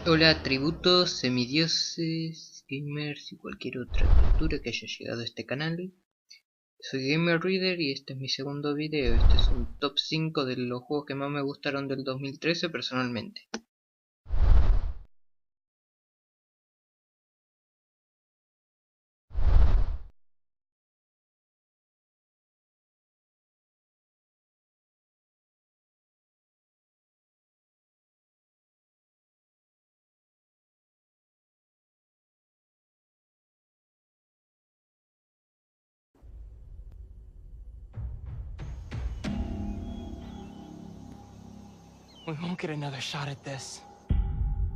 Hola, tributos, semidioses, gamers y cualquier otra criatura que haya llegado a este canal. Soy Gamer Reader y este es mi segundo video. Este es un top 5 de los juegos que más me gustaron del 2013 personalmente. We won't get another shot at this.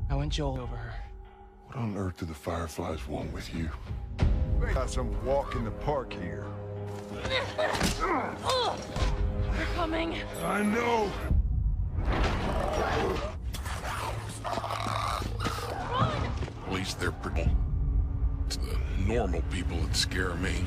I want Joel over her. What on earth do the Fireflies want with you? We got some walk in the park here. They're coming. I know! At least they're pretty. It's the normal people that scare me.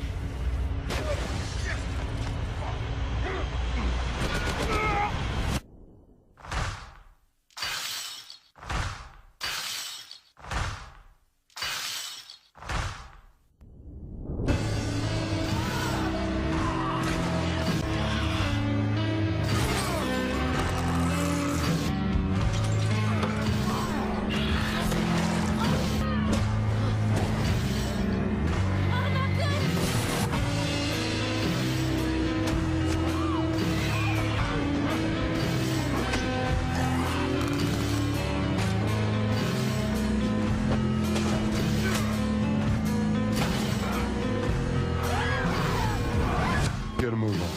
Gotta move on.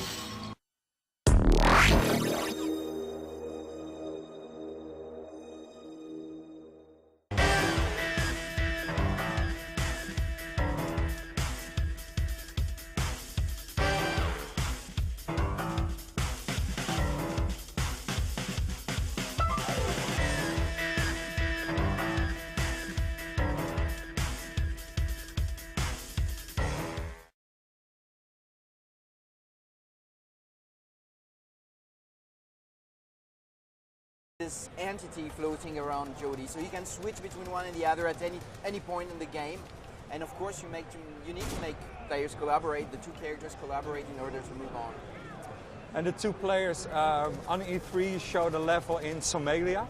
This entity floating around Jody, so you can switch between one and the other at any point in the game, and of course you need to make players collaborate. The two characters collaborate in order to move on. And the two players on E3 showed a level in Somalia,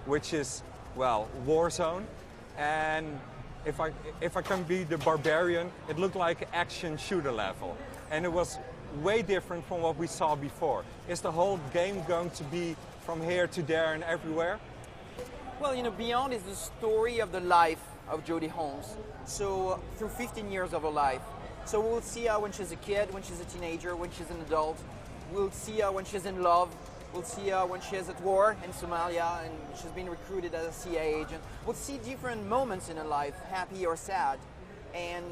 which is, well, war zone. And if I can be the barbarian, it looked like an action shooter level, and it was way different from what we saw before. Is the whole game going to be from here to there and everywhere? Well, you know, Beyond is the story of the life of Jodie Holmes. So through 15 years of her life. So we'll see her when she's a kid, when she's a teenager, when she's an adult. We'll see her when she's in love. We'll see her when she's at war in Somalia and she's been recruited as a CIA agent. We'll see different moments in her life, happy or sad. And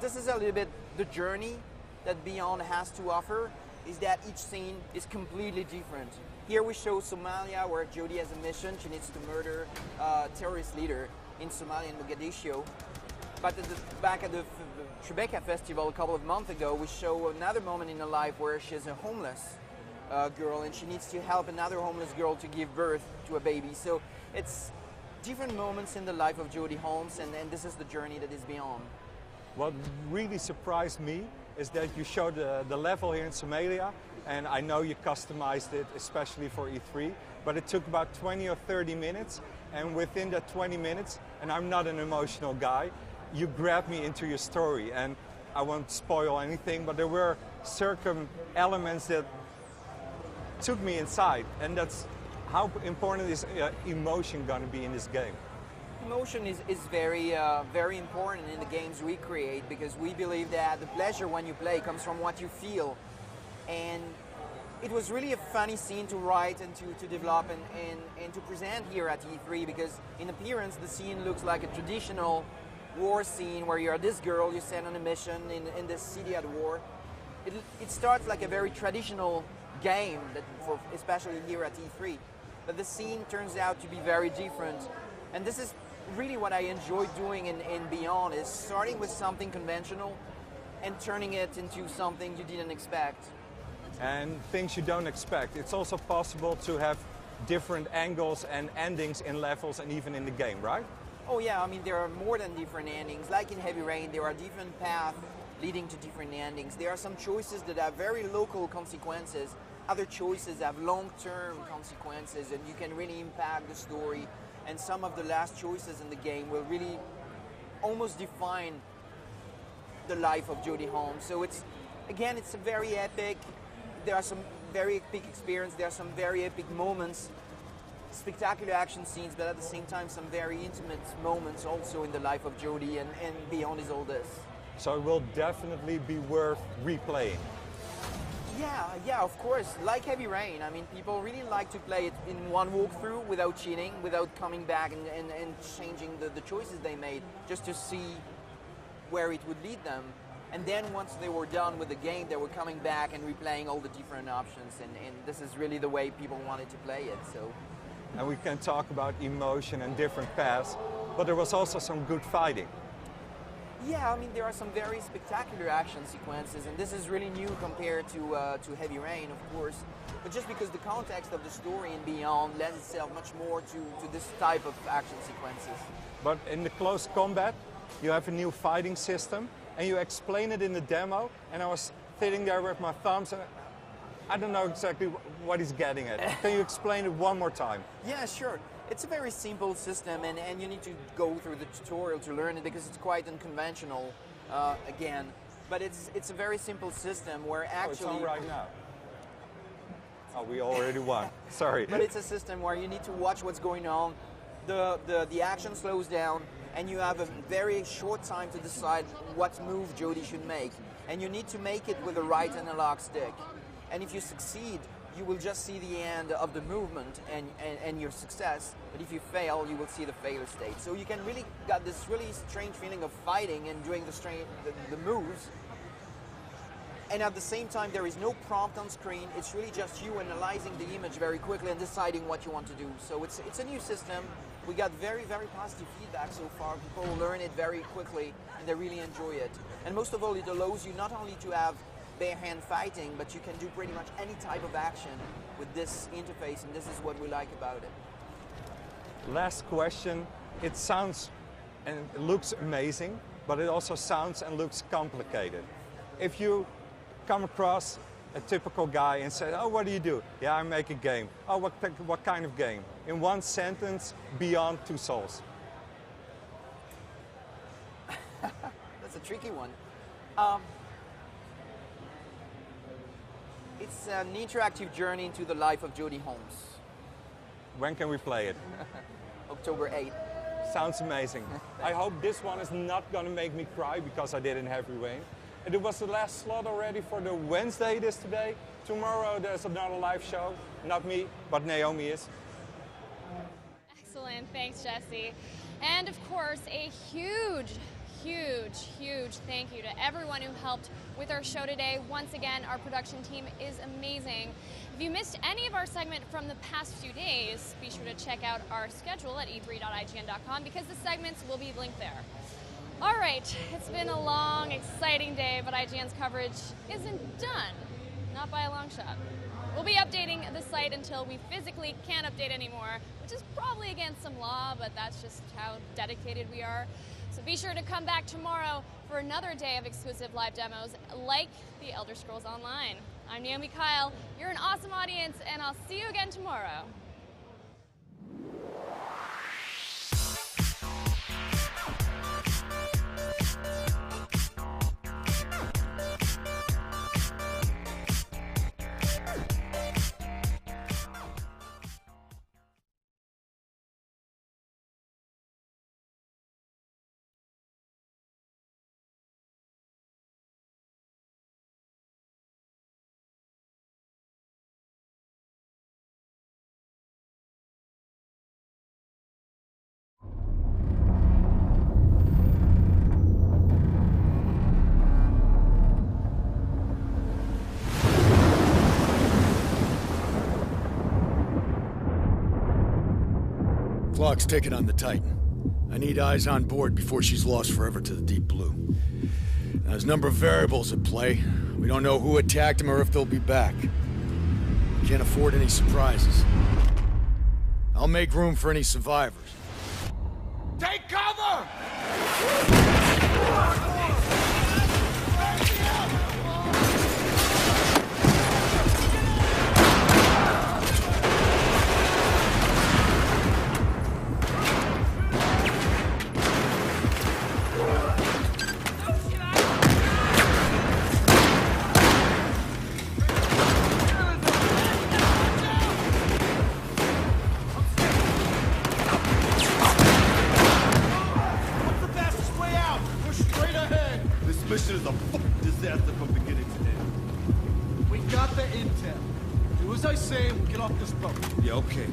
this is a little bit the journey that Beyond has to offer, is that each scene is completely different. Here we show Somalia, where Jodie has a mission. She needs to murder a terrorist leader in Somalia, in Mogadishu. But back at the Tribeca Festival a couple of months ago, we show another moment in her life where she's a homeless girl and she needs to help another homeless girl to give birth to a baby. So it's different moments in the life of Jodie Holmes, and this is the journey that is Beyond. What really surprised me is that you showed the level here in Somalia, and I know you customized it especially for E3, but it took about 20 or 30 minutes, and within that 20 minutes, and I'm not an emotional guy, you grabbed me into your story, and I won't spoil anything, but there were certain elements that took me inside, and that's how important is emotion going to be in this game. Emotion is very important in the games we create, because we believe that the pleasure when you play comes from what you feel. And it was really a funny scene to write and to develop and to present here at E3, because in appearance the scene looks like a traditional war scene where you're this girl, you sent on a mission in this city at war. It starts like a very traditional game, especially here at E3. But the scene turns out to be very different. And this is really what I enjoy doing in Beyond, is starting with something conventional and turning it into something you didn't expect. And things you don't expect. It's also possible to have different angles and endings in levels and even in the game, right? Oh yeah, I mean there are more than different endings. Like in Heavy Rain, there are different paths leading to different endings. There are some choices that have very local consequences. Other choices have long-term consequences, and you can really impact the story. And some of the last choices in the game will really almost define the life of Jodie Holmes. So it's a very epic. There are some very epic experience. There are some very epic moments, spectacular action scenes, but at the same time some very intimate moments also in the life of Jodie, and beyond is all this. So it will definitely be worth replaying. Yeah, of course. Like Heavy Rain, I mean, people really like to play it in one walkthrough without cheating, without coming back and changing the choices they made, just to see where it would lead them. And then once they were done with the game, they were coming back and replaying all the different options, and this is really the way people wanted to play it. So. And we can talk about emotion and different paths, but there was also some good fighting. Yeah, I mean, there are some very spectacular action sequences, and this is really new compared to Heavy Rain, of course. But just because the context of the story and beyond lends itself much more to this type of action sequences. But in the close combat, you have a new fighting system, and you explain it in the demo, and I was sitting there with my thumbs, and I don't know exactly what he's getting at. Can you explain it one more time? Yeah, sure. It's a very simple system, and you need to go through the tutorial to learn it because it's quite unconventional, again. But it's a very simple system where actually... Oh, it's on right now. Oh, we already won. Sorry. But it's a system where you need to watch what's going on. The action slows down, and you have a very short time to decide what move Jodie should make. And you need to make it with the right analog stick. And if you succeed, you will just see the end of the movement and your success. But if you fail, you will see the failure state. So you can really got this really strange feeling of fighting and doing the moves. And at the same time, there is no prompt on screen. It's really just you analyzing the image very quickly and deciding what you want to do. So it's a new system. We got very, very positive feedback so far. People learn it very quickly and they really enjoy it. And most of all, it allows you not only to have bare hand fighting, but you can do pretty much any type of action with this interface, and this is what we like about it. Last question. It sounds and it looks amazing, but it also sounds and looks complicated. If you come across a typical guy and say, oh, what do you do? Yeah, I make a game. Oh, what kind of game? In one sentence, Beyond Two Souls. That's a tricky one. It's an interactive journey into the life of Jodie Holmes. When can we play it? October 8th. Sounds amazing. I hope this one is not going to make me cry because I did in Heavy Rain. And it was the last slot already for the Wednesday it is today. Tomorrow there's another live show. Not me, but Naomi is. Excellent. Thanks, Jesse. And of course, a huge thank you to everyone who helped with our show today. Once again, our production team is amazing. If you missed any of our segment from the past few days, be sure to check out our schedule at e3.ign.com because the segments will be linked there. All right, it's been a long, exciting day, but IGN's coverage isn't done. Not by a long shot. We'll be updating the site until we physically can't update anymore, which is probably against some law, but that's just how dedicated we are. So be sure to come back tomorrow for another day of exclusive live demos like the Elder Scrolls Online. I'm Naomi Kyle, you're an awesome audience, and I'll see you again tomorrow. Clock's ticking on the Titan. I need eyes on board before she's lost forever to the deep blue. Now, there's a number of variables at play. We don't know who attacked them or if they'll be back. We can't afford any surprises. I'll make room for any survivors. Take cover! Mission is a disaster from beginning to end. We got the intel. Do as I say, we'll get off this boat. Yeah, okay.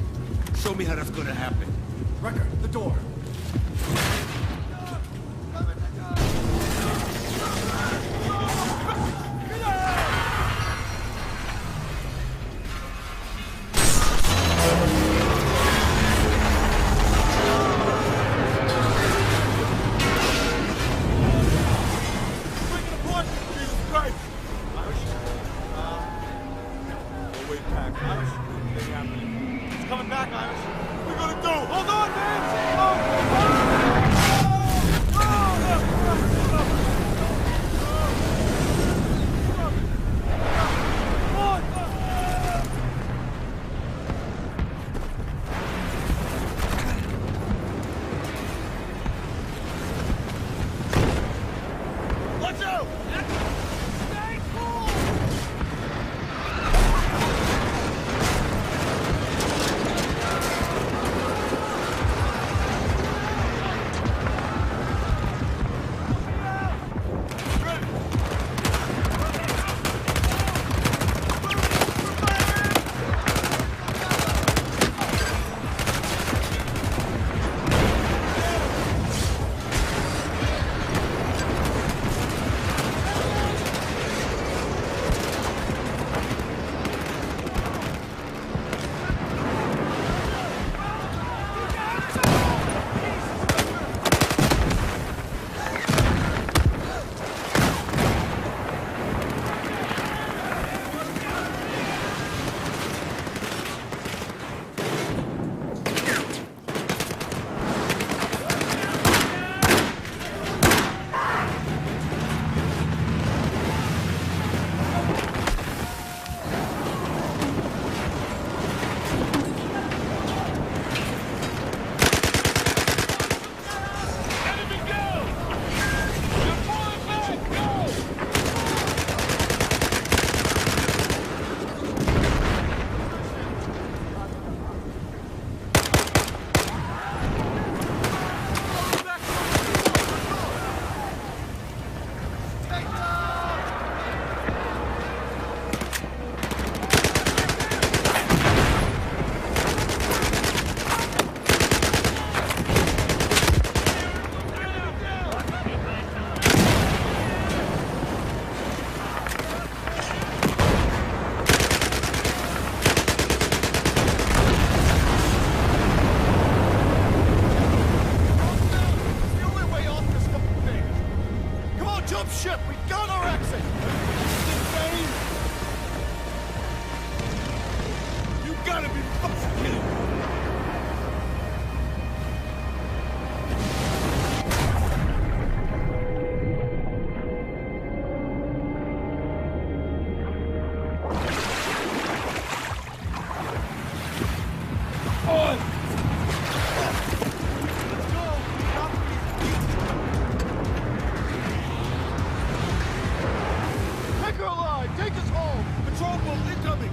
Show me how that's gonna happen. Wrecker, the door. It's coming back, Irish. What are we gonna do? Hold on, man! Watch out! Stay cool! Ship, we got our exit! You gotta be fucking kidding me! Take us home! Patrol boat incoming!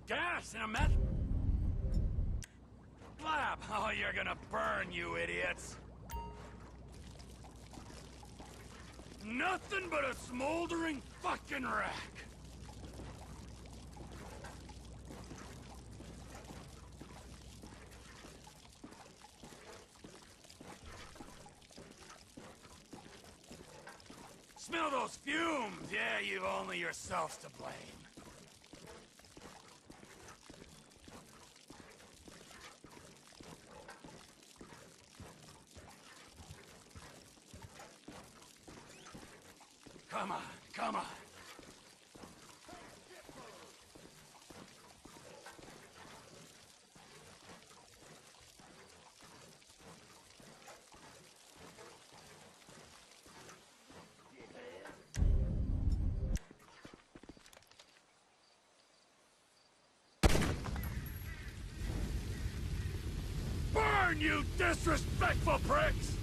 gas in a meth... lab. Oh, you're gonna burn, you idiots. Nothing but a smoldering fucking wreck. Smell those fumes? Yeah, you've only yourselves to blame. Come on, come on. Burn, you disrespectful pricks!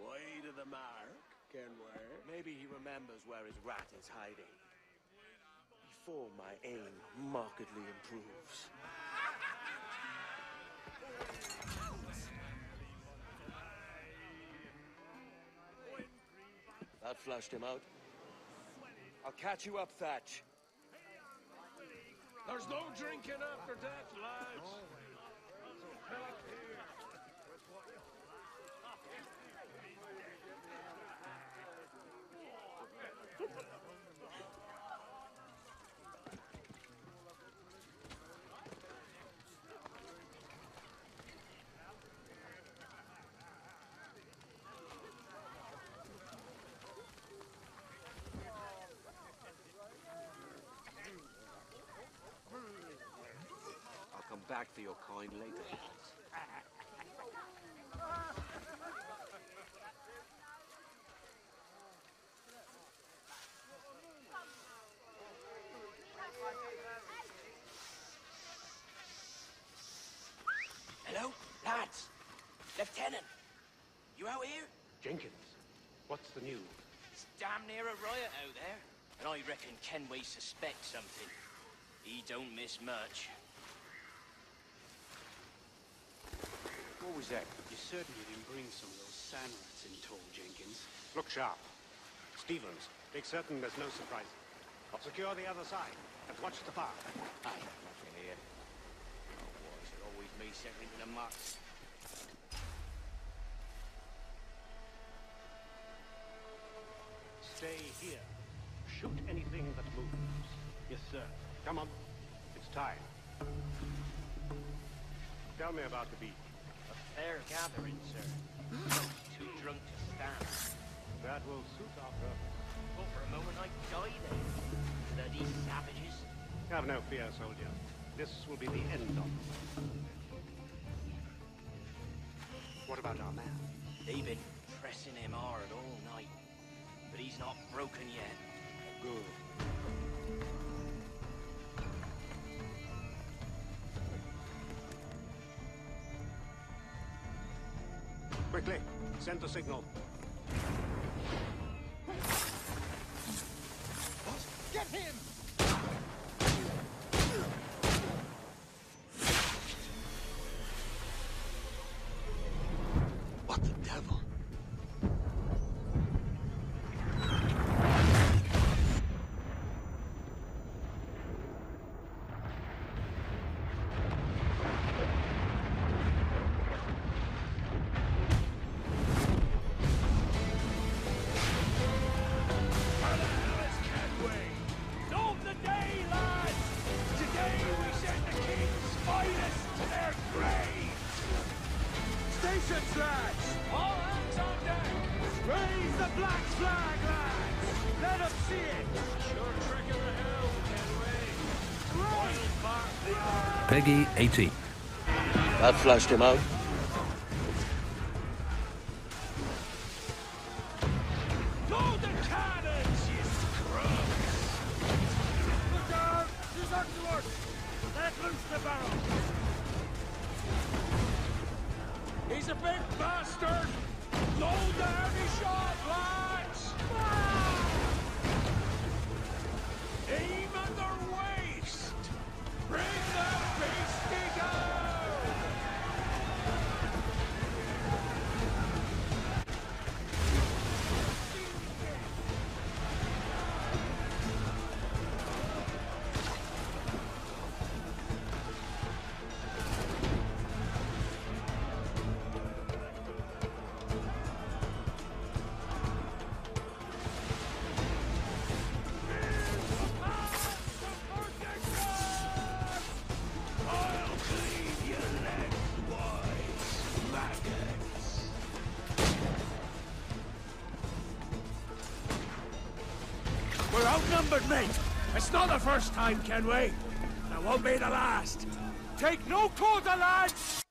Wide of the mark, Kenway. Maybe he remembers where his rat is hiding. Before my aim markedly improves. That flushed him out. I'll catch you up, Thatch. There's no drinking after death, lads. I'll come back for your coin later. Hello, lads. Lieutenant, you out here? Jenkins, what's the news? It's damn near a riot out there, and I reckon Kenway suspects something. He don't miss much. What was that? You certainly didn't bring some of those sand rats in tow, Jenkins. Look sharp. Stevens, make certain there's no surprises. Secure the other side, and watch the bar. Aye, nothing here. Oh, boys, it always me setting into the muck. Stay here. Shoot anything that moves. Yes, sir. Come on. It's time. Tell me about the beat. A fair gathering, sir. Too drunk to stand. That will suit our purpose. Well, for a moment I died there. Bloody savages. Have no fear, soldier. This will be the end of them. What about our man? They've been pressing him hard all night. But he's not broken yet. Good. Quickly, send the signal. Get him! the devil. Stations, lads! All hands on deck! Raise the black flag, lads! Let them see it! Sure trick of the hill, can we? Peggy 18. That flushed him out. Load the cannons, you scrubs! Look out! She's up to us! Let loose the barrel! He's a big bastard! Load the heavy shot, lads! Aim at their waist! Bring that beastie down! We're outnumbered, mate. It's not the first time, can we? And it won't be the last. Take no quarter, lads!